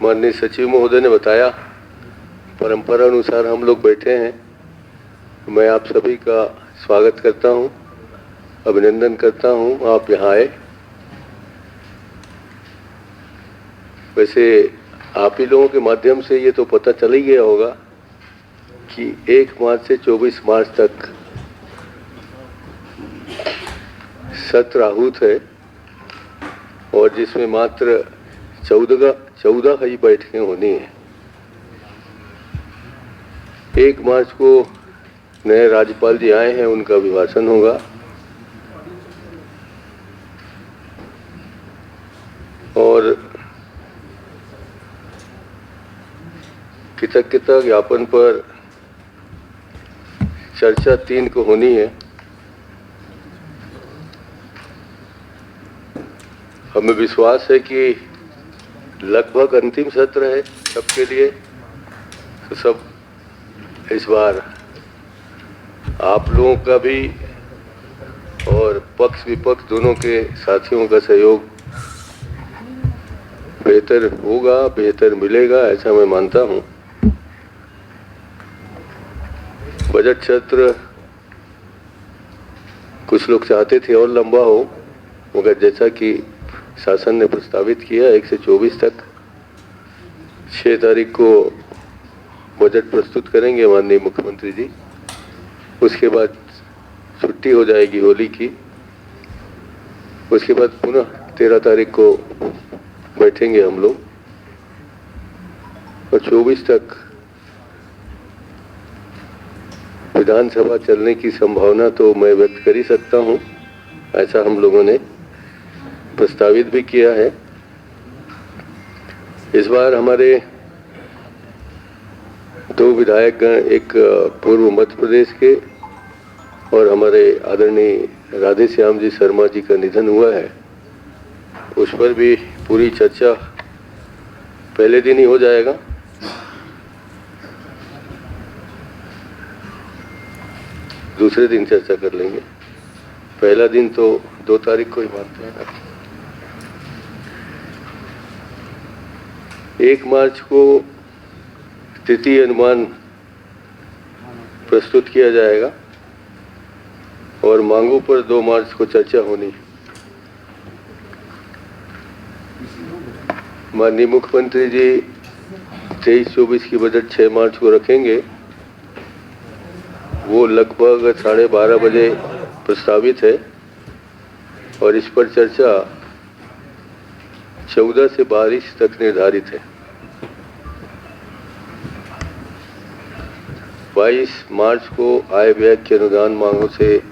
माननीय सचिव महोदय ने बताया, परंपरा अनुसार हम लोग बैठे हैं। मैं आप सभी का स्वागत करता हूं, अभिनंदन करता हूं आप यहाँ आए। वैसे आप ही लोगों के माध्यम से ये तो पता चल ही गया होगा कि 1 मार्च से 24 मार्च तक सत्र आहूत है और जिसमें मात्र 14 ही बैठकें होनी है। 1 मार्च को नए राज्यपाल जी आए हैं, उनका अभिभाषण होगा और कृतज्ञता ज्ञापन पर चर्चा 3 को होनी है। हमें विश्वास है कि लगभग अंतिम सत्र है सबके लिए, तो सब इस बार आप लोगों का भी और पक्ष विपक्ष दोनों के साथियों का सहयोग बेहतर होगा, बेहतर मिलेगा, ऐसा मैं मानता हूं। बजट सत्र कुछ लोग चाहते थे और लंबा हो, मगर जैसा कि शासन ने प्रस्तावित किया 1 से 24 तक, 6 तारीख को बजट प्रस्तुत करेंगे माननीय मुख्यमंत्री जी। उसके बाद छुट्टी हो जाएगी होली की। उसके बाद पुनः 13 तारीख को बैठेंगे हम लोग और 24 तक विधानसभा चलने की संभावना तो मैं व्यक्त कर ही सकता हूं। ऐसा हम लोगों ने प्रस्तावित भी किया है। इस बार हमारे 2 विधायकगण, एक पूर्व मध्य प्रदेश के और हमारे आदरणीय राधे श्याम जी शर्मा जी का निधन हुआ है। उस पर भी पूरी चर्चा पहले दिन ही हो जाएगा। दूसरे दिन चर्चा कर लेंगे। पहला दिन तो 2 तारीख को ही मानते हैं ना। 1 मार्च को स्थिति अनुमान प्रस्तुत किया जाएगा और मांगों पर 2 मार्च को चर्चा होनी। माननीय मुख्यमंत्री जी 23-24 की बजट 6 मार्च को रखेंगे। वो लगभग 12:30 बजे प्रस्तावित है और इस पर चर्चा 14 से 22 तक निर्धारित है। 22 मार्च को आय व्यय के अनुदान मांगों से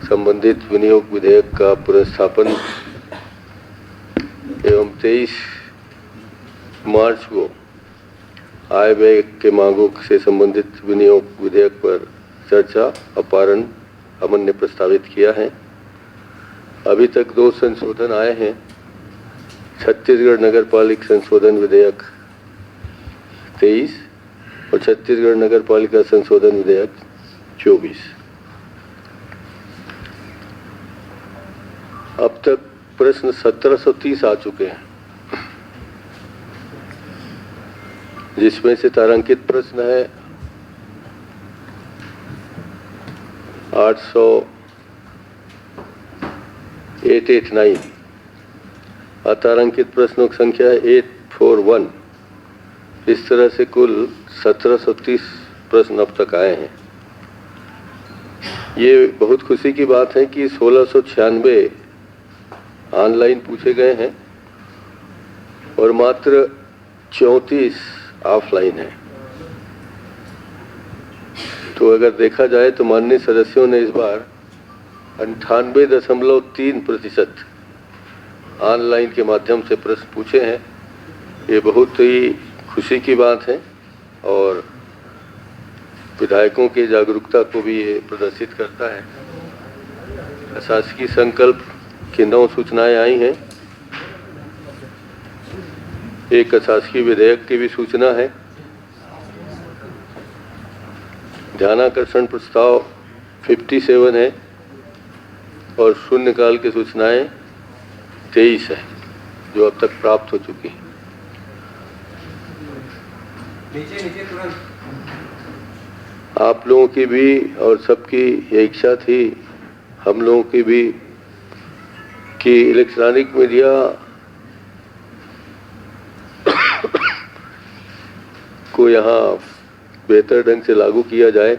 संबंधित विनियोग विधेयक का पुनर्स्थापन एवं 23 मार्च को आय व्यय के मांगों से संबंधित विनियोग विधेयक पर चर्चा अपारण अमन ने प्रस्तावित किया है। अभी तक 2 संशोधन आए हैं। छत्तीसगढ़ नगरपालिका संशोधन विधेयक 23 और छत्तीसगढ़ नगरपालिका संशोधन विधेयक 24। अब तक प्रश्न 1730 आ चुके हैं, जिसमें से तारांकित प्रश्न है 889। अतारांकित प्रश्नों की संख्या है 841। इस तरह से कुल 1730 प्रश्न अब तक आए हैं। ये बहुत खुशी की बात है कि 1696 ऑनलाइन पूछे गए हैं और मात्र 34 ऑफलाइन है। तो अगर देखा जाए तो माननीय सदस्यों ने इस बार 98.3% ऑनलाइन के माध्यम से प्रश्न पूछे हैं। ये बहुत ही खुशी की बात है और विधायकों की जागरूकता को भी ये प्रदर्शित करता है। शासकीय संकल्प की 9 सूचनाएं आई हैं। एक शासकीय विधेयक की भी सूचना है। ध्यानाकर्षण प्रस्ताव 57 है और शून्यकाल की सूचनाएं 23 है जो अब तक प्राप्त हो चुकी हैं। आप लोगों की भी और सबकी ये इच्छा थी, हम लोगों की भी, कि इलेक्ट्रॉनिक मीडिया को यहाँ बेहतर ढंग से लागू किया जाए।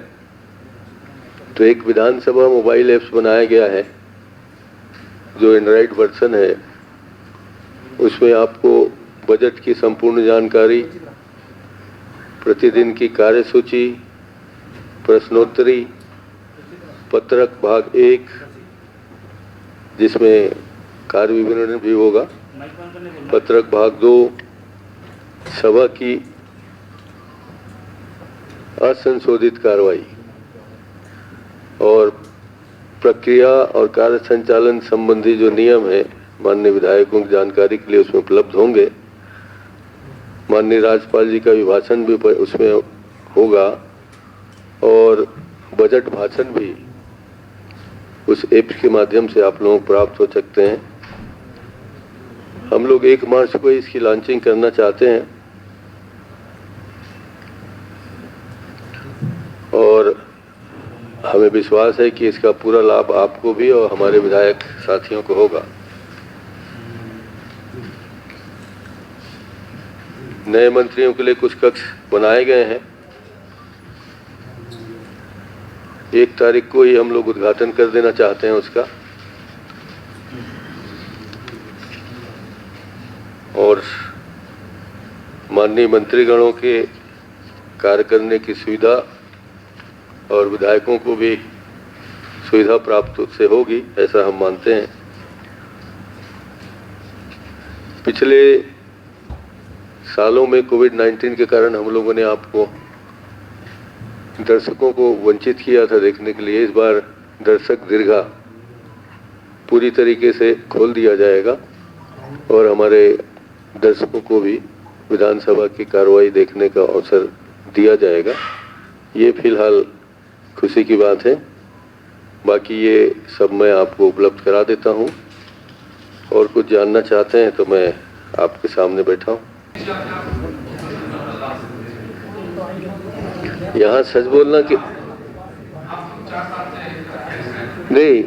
तो एक विधानसभा मोबाइल ऐप्स बनाया गया है जो एंड्रॉइड वर्जन है। उसमें आपको बजट की संपूर्ण जानकारी, प्रतिदिन की कार्यसूची, प्रश्नोत्तरी, पत्रक भाग 1 जिसमें कार्य विवरण भी होगा, पत्रक भाग 2 सभा की असंशोधित कार्रवाई और प्रक्रिया और कार्य संचालन संबंधी जो नियम है माननीय विधायकों की जानकारी के लिए उसमें उपलब्ध होंगे। माननीय राज्यपाल जी का भी भाषण भी उसमें होगा और बजट भाषण भी उस ऐप के माध्यम से आप लोगों को प्राप्त हो सकते हैं। हम लोग 1 मार्च को इसकी लॉन्चिंग करना चाहते हैं और हमें विश्वास है कि इसका पूरा लाभ आपको भी और हमारे विधायक साथियों को होगा। नए मंत्रियों के लिए कुछ कक्ष बनाए गए हैं। 1 तारीख को ही हम लोग उद्घाटन कर देना चाहते हैं उसका, और माननीय मंत्रीगणों के कार्य करने की सुविधा और विधायकों को भी सुविधा प्राप्त से होगी, ऐसा हम मानते हैं। पिछले सालों में कोविड-19 के कारण हम लोगों ने आपको दर्शकों को वंचित किया था देखने के लिए। इस बार दर्शक दीर्घा पूरी तरीके से खोल दिया जाएगा और हमारे दर्शकों को भी विधानसभा की कार्रवाई देखने का अवसर दिया जाएगा। ये फिलहाल खुशी की बात है। बाकी ये सब मैं आपको उपलब्ध करा देता हूँ और कुछ जानना चाहते हैं तो मैं आपके सामने बैठा हूँ। यहाँ सच बोलना कि नहीं,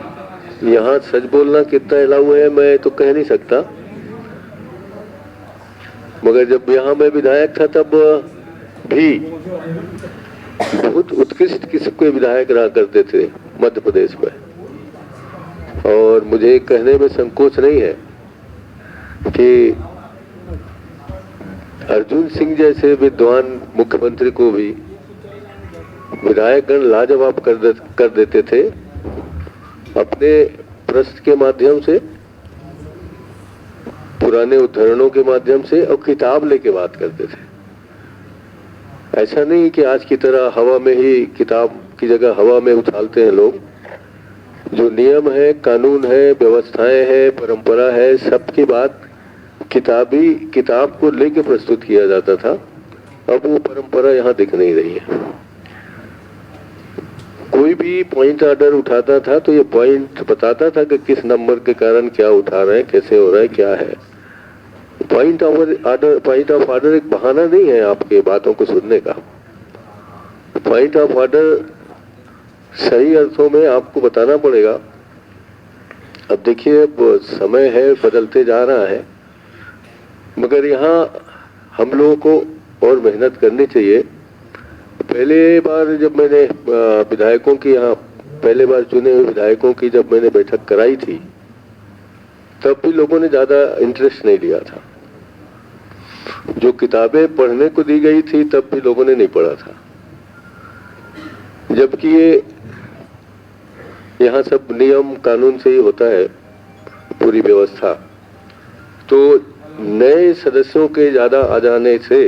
यहाँ सच बोलना कितना अलाउ है मैं तो कह नहीं सकता, मगर जब यहाँ मैं विधायक था तब भी बहुत उत्कृष्ट किस्म के विधायक रहा करते थे मध्य प्रदेश में, और मुझे कहने में संकोच नहीं है कि अर्जुन सिंह जैसे विद्वान मुख्यमंत्री को भी विधायकगण लाजवाब कर देते थे अपने प्रश्न के माध्यम से, पुराने उद्धरणों के माध्यम से, और किताब लेके बात करते थे। ऐसा नहीं कि आज की तरह हवा में ही, किताब की जगह हवा में उछालते हैं लोग। जो नियम है, कानून है, व्यवस्थाएं है, परंपरा है, सबकी बात किताब को लेके प्रस्तुत किया जाता था। अब वो परंपरा यहाँ दिख नहीं रही है। कोई भी पॉइंट ऑर्डर उठाता था तो ये पॉइंट बताता था कि किस नंबर के कारण क्या उठा रहे हैं, कैसे हो रहा है, क्या है। पॉइंट ऑफ ऑर्डर एक बहाना नहीं है आपके बातों को सुनने का। पॉइंट ऑफ ऑर्डर सही अर्थों में आपको बताना पड़ेगा। अब देखिए, अब समय है, बदलते जा रहा है, मगर यहाँ हम लोगों को और मेहनत करनी चाहिए। पहले बार जब मैंने विधायकों की, यहाँ पहले बार चुने हुए विधायकों की जब मैंने बैठक कराई थी तब भी लोगों ने ज्यादा इंटरेस्ट नहीं लिया था। जो किताबें पढ़ने को दी गई थी तब भी लोगों ने नहीं पढ़ा था, जबकि ये यहाँ सब नियम कानून से ही होता है पूरी व्यवस्था। तो नए सदस्यों के ज्यादा आ जाने से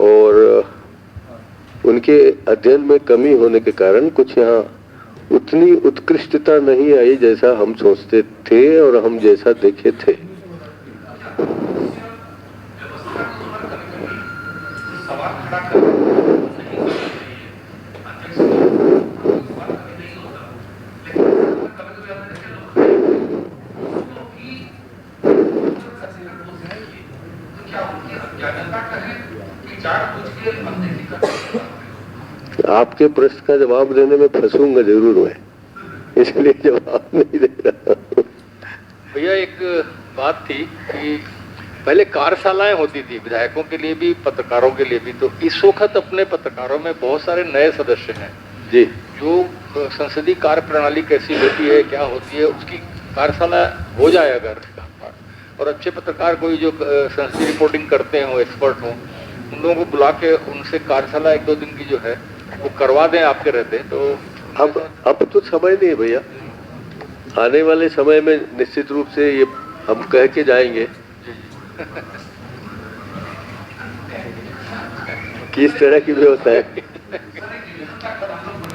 और उनके अध्ययन में कमी होने के कारण कुछ यहाँ उतनी उत्कृष्टता नहीं आई जैसा हम सोचते थे और हम जैसा देखे थे। आपके प्रश्न का जवाब देने में फंसूंगा जरूर मैं, इसलिए जवाब नहीं दे रहा हूँ। भैया एक बात थी कि पहले कार्यशालाएं होती थी विधायकों के लिए भी, पत्रकारों के लिए भी, तो इस वक्त अपने पत्रकारों में बहुत सारे नए सदस्य हैं जी, जो संसदीय कार्य प्रणाली कैसी होती है, क्या होती है, उसकी कार्यशाला हो जाए अगर, और अच्छे पत्रकार कोई जो संसदीय रिपोर्टिंग करते हों, एक्सपर्ट हों, उन लोगों को बुला के उनसे कार्यशाला 1-2 दिन की जो है वो करवा दें आपके रहते। तो अब तो समय नहीं है भैया, आने वाले समय में निश्चित रूप से ये हम कह के जाएंगे किस तरह की व्यवस्था है।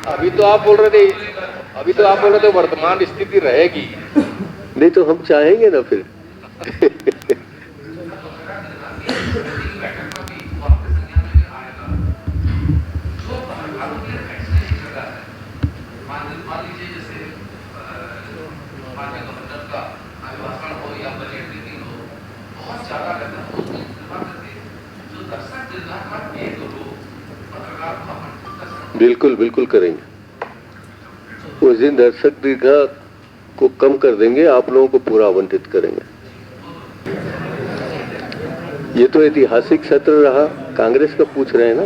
अभी तो आप बोल रहे थे वर्तमान स्थिति रहेगी, नहीं तो हम चाहेंगे ना फिर। बिल्कुल बिल्कुल करेंगे। उस दिन दर्शक दीर्घा को कम कर देंगे, आप लोगों को पूरा आवंटित करेंगे। ये तो ऐतिहासिक सत्र रहा, कांग्रेस का पूछ रहे हैं ना।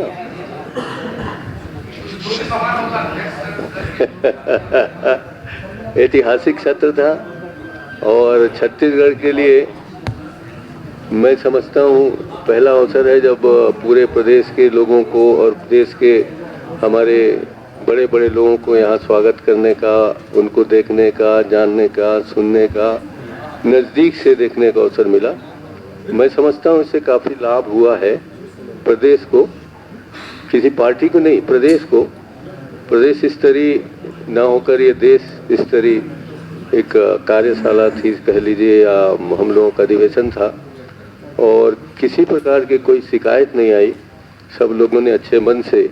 ऐतिहासिक सत्र था और छत्तीसगढ़ के लिए मैं समझता हूँ पहला अवसर है जब पूरे प्रदेश के लोगों को और प्रदेश के हमारे बड़े बड़े लोगों को यहाँ स्वागत करने का, उनको देखने का, जानने का, सुनने का, नज़दीक से देखने का अवसर मिला। मैं समझता हूँ इससे काफ़ी लाभ हुआ है प्रदेश को, किसी पार्टी को नहीं, प्रदेश को। प्रदेश स्तरीय ना होकर ये देश स्तरीय एक कार्यशाला थी कह लीजिए, या हम लोगों का अधिवेशन था, और किसी प्रकार की कोई शिकायत नहीं आई। सब लोगों ने अच्छे मन से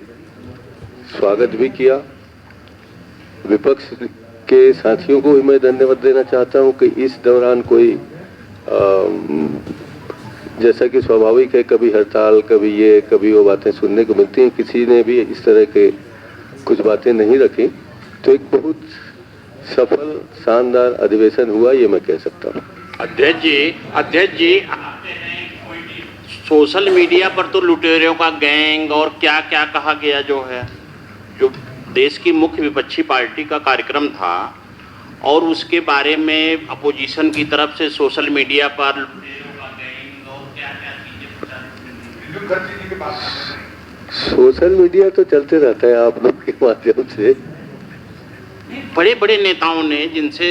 स्वागत भी किया। विपक्ष के साथियों को भी मैं धन्यवाद देना चाहता हूं कि इस दौरान कोई जैसा कि स्वाभाविक है, कभी हड़ताल, कभी ये, कभी वो बातें सुनने को मिलती हैं, किसी ने भी इस तरह के कुछ बातें नहीं रखी। तो एक बहुत सफल शानदार अधिवेशन हुआ, ये मैं कह सकता हूँ। अध्यक्ष जी, सोशल मीडिया पर तो लुटेरों का गैंग और क्या क्या कहा गया, जो है जो देश की मुख्य विपक्षी पार्टी का कार्यक्रम था, और उसके बारे में अपोजिशन की तरफ से सोशल मीडिया पर लुटेरों का गैंग और क्या क्या चीजें, सोशल मीडिया तो चलते रहता है आप लोग के माध्यम से। बड़े बड़े नेताओं ने जिनसे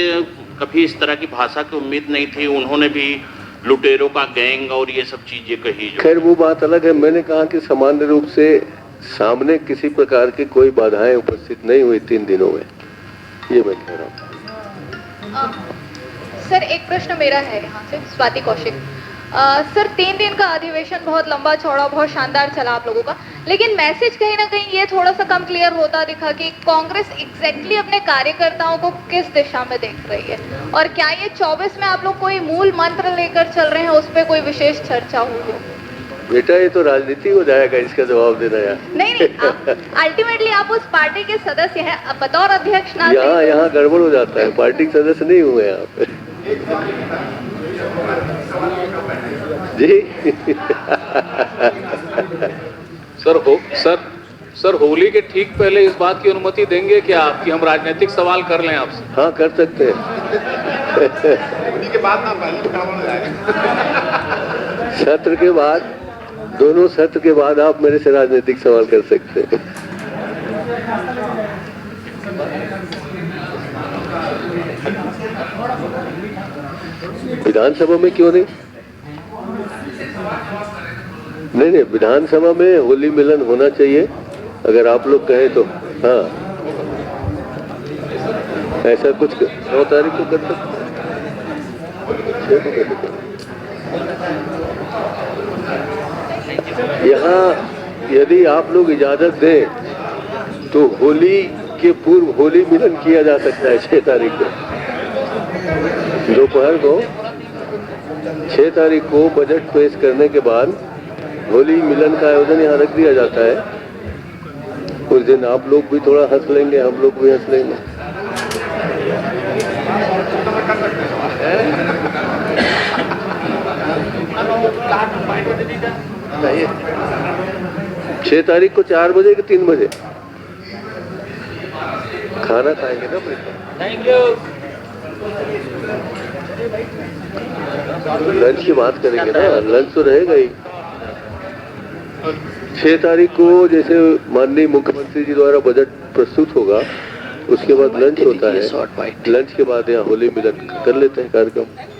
कभी इस तरह की भाषा की उम्मीद नहीं थी, उन्होंने भी लुटेरों का गैंग और ये सब चीजें कही। खैर वो बात अलग है। मैंने कहा कि सामान्य रूप से सामने किसी प्रकार की कोई बाधाएं उपस्थित नहीं हुई 3 दिनों में, ये मैं कह रहा हूँ। सर एक प्रश्न मेरा है यहाँ से, स्वाति कौशिक। सर 3 दिन का अधिवेशन बहुत लंबा चौड़ा, बहुत शानदार चला आप लोगों का, लेकिन मैसेज कहीं ना कहीं ये थोड़ा सा कम क्लियर होता दिखा कि कांग्रेस एग्जैक्टली अपने कार्यकर्ताओं को किस दिशा में देख रही है, और क्या ये 24 में आप लोग कोई मूल मंत्र लेकर चल रहे हैं, उस पर कोई विशेष चर्चा हुई हो? बेटा ये तो राजनीति हो जाएगा, इसका जवाब देना यार। नहीं अल्टीमेटली आप उस पार्टी के सदस्य हैं, अब बतौर अध्यक्ष ना। यहाँ गड़बड़ हो जाता है, पार्टी के सदस्य नहीं हुए यहाँ पे जी। सर होली के ठीक पहले इस बात की अनुमति देंगे क्या आप कि हम राजनीतिक सवाल कर लें आपसे? हाँ कर सकते हैं। होली के बाद ना, पहले सत्र के बाद, दोनों सत्र के बाद आप मेरे से राजनीतिक सवाल कर सकते हैं। विधानसभा में क्यों नहीं? नहीं, विधानसभा में होली मिलन होना चाहिए, अगर आप लोग कहें तो। हाँ ऐसा कुछ 9 तारीख को कर सकते, यहाँ यदि आप लोग इजाजत दें तो होली के पूर्व होली मिलन किया जा सकता है 6 तारीख को दोपहर को। 6 तारीख को बजट पेश करने के बाद होली मिलन का आयोजन यहाँ रख दिया जाता है। उस दिन आप लोग भी थोड़ा हंस लेंगे, हम लोग भी हंस लेंगे। छह तारीख को 4 बजे कि 3 बजे खाना खाएंगे ना। Thank you. लंच की बात करेंगे ना, लंच तो रहेगा ही। 6 तारीख को जैसे माननीय मुख्यमंत्री जी द्वारा बजट प्रस्तुत होगा, उसके बाद लंच होता है। लंच के बाद यहाँ होली मिलन कर लेते हैं कार्यक्रम।